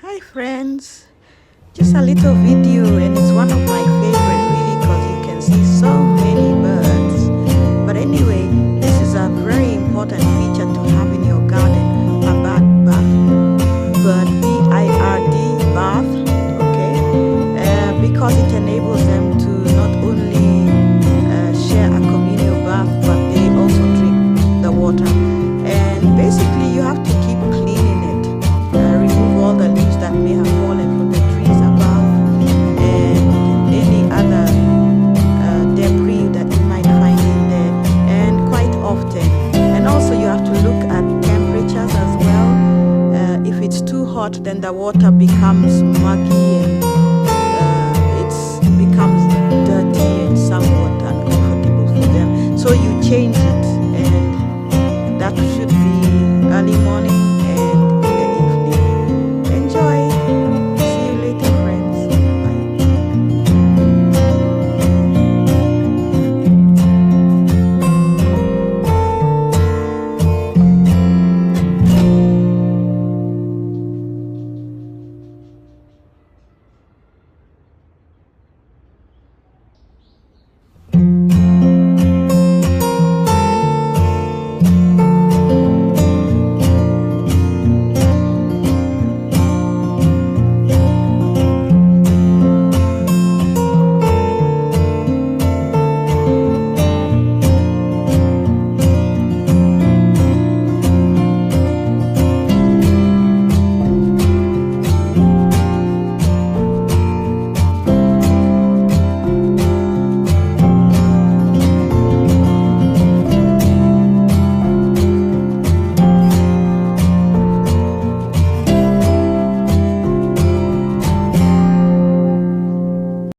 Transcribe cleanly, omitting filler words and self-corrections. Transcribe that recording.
Hi friends, just a little video and it's one of my favorite really because you can see so many birds. But anyway, this is a very important feature to have in your garden, a bird B-I-R-D bath, okay? Because it enables them to not only share a communal bath but they also drink the water. And basically you have to keep cleaning it, remove all the leaves that may have fallen from the trees above and any other debris that you might find in there, and quite often. And also you have to look at temperatures as well. If it's too hot, then the water becomes muggy and it becomes dirty and somewhat uncomfortable for them. So you change it, and that should be early morning